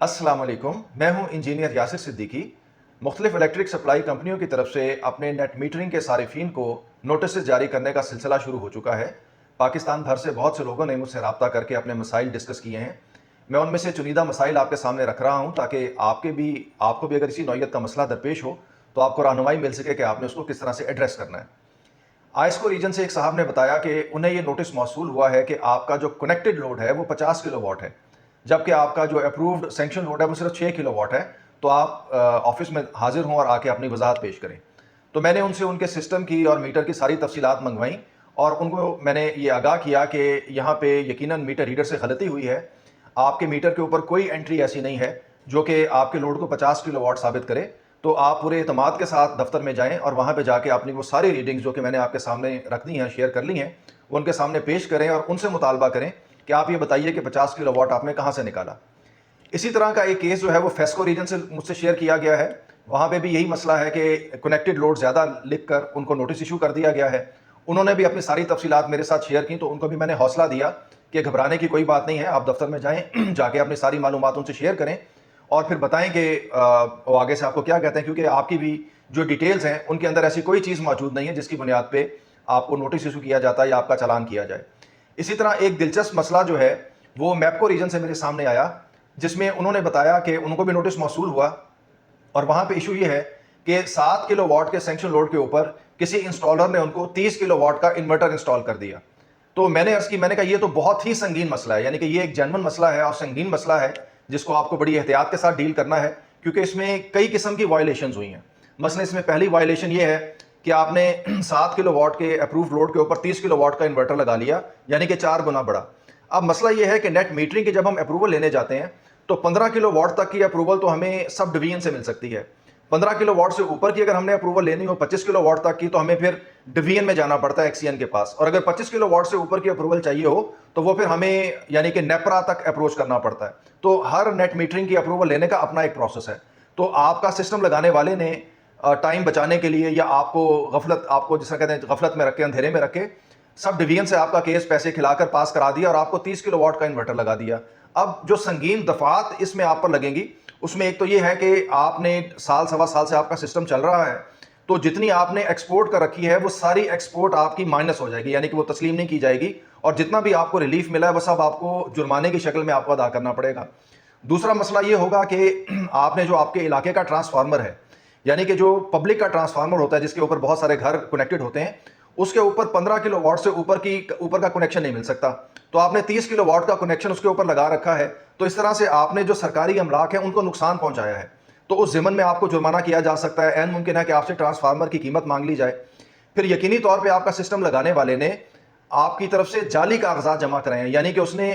अस्सलाम वालेकुम, मैं हूं इंजीनियर यासिर सिद्दीकी। मुख्तलिफ इलेक्ट्रिक सप्लाई कंपनियों की तरफ से अपने नेट मीटरिंग के सारिफिन को नोटिस जारी करने का सिलसिला शुरू हो चुका है। पाकिस्तान भर से बहुत से लोगों ने मुझसे रब्ता करके अपने मसाइल डिस्कस किए हैं। मैं उनमें से चुनिंदा मसाइल आपके सामने रख रहा हूं ताकि आपको भी अगर इसी नौइयत का मसला दरपेश हो तो आपको रहनुमाई मिल सके कि आपने उसको किस तरह से एड्रेस करना है। आइस्को रीजन से एक साहब ने बताया कि उन्हें ये नोटिस मौसूल हुआ है कि आपका जो कनेक्टेड लोड है वो 50 किलोवाट है, जबकि आपका जो अप्रूव्ड सैंक्शन लोड है वो सिर्फ 6 किलोवाट है। तो आप ऑफिस में हाजिर हों और आके अपनी वजाहत पेश करें। तो मैंने उनसे उनके सिस्टम की और मीटर की सारी तफसीलात मंगवाई और उनको मैंने ये आगाह किया कि यहाँ पे यकीनन मीटर रीडर से गलती हुई है। आपके मीटर के ऊपर कोई एंट्री ऐसी नहीं है जो कि आपके लोड को 50 किलोवाट साबित करे। तो आप पूरे एतमाद के साथ दफ्तर में जाएं और वहाँ पे जाके अपनी वो सारी रीडिंग्स जो कि मैंने आपके सामने रख दी हैं, शेयर कर ली हैं, वो उनके सामने पेश करें और उनसे मुतालबा करें कि आप ये बताइए कि 50 किलोवाट आपने कहाँ से निकाला। इसी तरह का एक केस जो है वो फेस्को रीजन से मुझसे शेयर किया गया है। वहाँ पे भी यही मसला है कि कनेक्टेड लोड ज़्यादा लिख कर उनको नोटिस इशू कर दिया गया है। उन्होंने भी अपनी सारी तफसीलात मेरे साथ शेयर की, तो उनको भी मैंने हौसला दिया कि घबराने की कोई बात नहीं है, आप दफ्तर में जाएँ जाके अपनी सारी मालूमात उनसे शेयर करें और फिर बताएं कि वो आगे से आपको क्या कहते हैं, क्योंकि आपकी भी जो डिटेल्स हैं उनके अंदर ऐसी कोई चीज़ मौजूद नहीं है जिसकी बुनियाद पे आपको नोटिस इशू किया जाता है या आपका चालान किया जाए। इसी तरह एक दिलचस्प मसला जो है वो मैपको रीजन से मेरे सामने आया, जिसमें उन्होंने बताया कि उनको भी नोटिस मौसूल हुआ और वहाँ पे इशू ये है कि 7 किलोवाट के सैंक्शन लोड के ऊपर किसी इंस्टॉलर ने उनको 30 किलोवाट का इन्वर्टर इंस्टॉल कर दिया। तो मैंने अर्ज़ की, मैंने कहा ये तो बहुत ही संगीन मसला है, यानी कि ये एक जेन्युइन मसला है और संगीन मसला है जिसको आपको बड़ी एहतियात के साथ डील करना है, क्योंकि इसमें कई किस्म की वायलेशंस हुई हैं। मसलन इसमें पहली वायलेशन ये है कि आपने 7 किलोवाट के अप्रूव्ड लोड के ऊपर 30 किलोवाट का इन्वर्टर लगा लिया, यानी कि 4 गुना बड़ा। अब मसला ये है कि नेट मीटरिंग की जब हम अप्रूवल लेने जाते हैं तो 15 किलोवाट तक की अप्रूवल तो हमें सब डिवीजन से मिल सकती है। 15 किलोवाट से ऊपर की अगर हमने अप्रूवल लेनी हो 25 किलोवाट तक की, तो हमें फिर डिवीजन में जाना पड़ता है एक्सीएन के पास, और अगर 25 किलोवाट से ऊपर की अप्रूवल चाहिए हो तो वो फिर हमें यानी कि नेपरा तक अप्रोच करना पड़ता है। तो हर नेट मीटरिंग की अप्रूवल लेने का अपना एक प्रोसेस है। तो आपका सिस्टम लगाने वाले ने टाइम बचाने के लिए या आपको जिसका कहते हैं गफलत में रख के, अंधेरे में रख के, सब डिवीजन से आपका केस पैसे खिलाकर पास करा दिया और आपको 30 किलोवाट का इन्वर्टर लगा दिया। अब जो संगीन दफात इसमें आप पर लगेंगी, उसमें एक तो ये है कि आपने साल सवा साल से आपका सिस्टम चल रहा है, तो जितनी आपने एक्सपोर्ट कर रखी है वो सारी एक्सपोर्ट आपकी माइनस हो जाएगी, यानी कि वो तस्लीम नहीं की जाएगी, और जितना भी आपको रिलीफ मिला है वो सब आपको जुर्माने की शक्ल में आपको अदा करना पड़ेगा। दूसरा मसला ये होगा कि आपने जो आपके इलाके का ट्रांसफार्मर है, यानी कि जो पब्लिक का ट्रांसफार्मर होता है जिसके ऊपर बहुत सारे घर कनेक्टेड होते हैं, उसके ऊपर 15 किलोवाट से ऊपर का कनेक्शन नहीं मिल सकता। तो आपने 30 किलोवाट का कनेक्शन उसके ऊपर लगा रखा है, तो इस तरह से आपने जो सरकारी अमलाक है उनको नुकसान पहुंचाया है। तो उस ज़िमन में आपको जुर्माना किया जा सकता है। ऐन मुमकिन है कि आपसे ट्रांसफार्मर की कीमत मांग ली जाए। फिर यकीनी तौर पे आपका सिस्टम लगाने वाले ने आपकी तरफ से जाली कागजात जमा कराए हैं, यानी कि उसने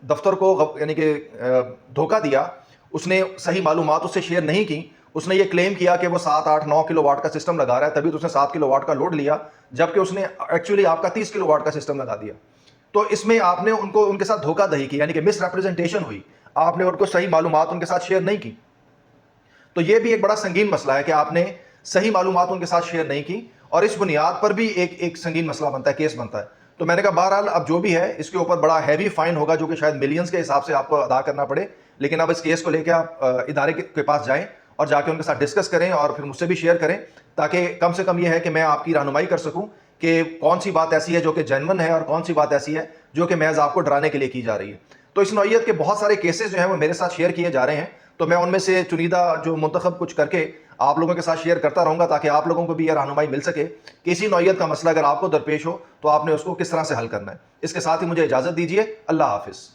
दफ्तर को यानी कि धोखा दिया, उसने सही मालूमात उससे शेयर नहीं की। उसने ये क्लेम किया कि वो 7, 8, 9 किलोवाट का सिस्टम लगा रहा है, तभी तो उसने 7 किलोवाट का लोड लिया, जबकि उसने एक्चुअली आपका 30 किलोवाट का सिस्टम लगा दिया। तो इसमें आपने उनके साथ धोखाधड़ी की, यानी कि मिस रिप्रेजेंटेशन हुई, आपने उनको सही मालूमात उनके साथ शेयर नहीं की। तो ये भी एक बड़ा संगीन मसला है कि आपने सही मालूमात उनके साथ शेयर नहीं की, और इस बुनियाद पर भी एक संगीन मसला बनता है, केस बनता है। तो मैंने कहा बहरहाल अब जो भी है इसके ऊपर बड़ा हैवी फाइन होगा, जो कि शायद मिलियंस के हिसाब से आपको अदा करना पड़े, लेकिन अब इस केस को लेकर आप इदारे के पास जाएं और जाके उनके साथ डिस्कस करें और फिर मुझसे भी शेयर करें, ताकि कम से कम ये है कि मैं आपकी रहनुमाई कर सकूं कि कौन सी बात ऐसी है जो कि जेन्युइन है और कौन सी बात ऐसी है जो कि महज आपको डराने के लिए की जा रही है। तो इस नौइयत के बहुत सारे केसेस जो हैं वो मेरे साथ शेयर किए जा रहे हैं, तो मैं उनमें से चुनिंदा जो मुंतखब कुछ करके आप लोगों के साथ शेयर करता रहूँगा, ताकि आप लोगों को भी यह रहनुमाई मिल सके कि इसी नौइयत का मसला अगर आपको दरपेश हो तो आपने उसको किस तरह से हल करना है। इसके साथ ही मुझे इजाज़त दीजिए। अल्लाह हाफिज़।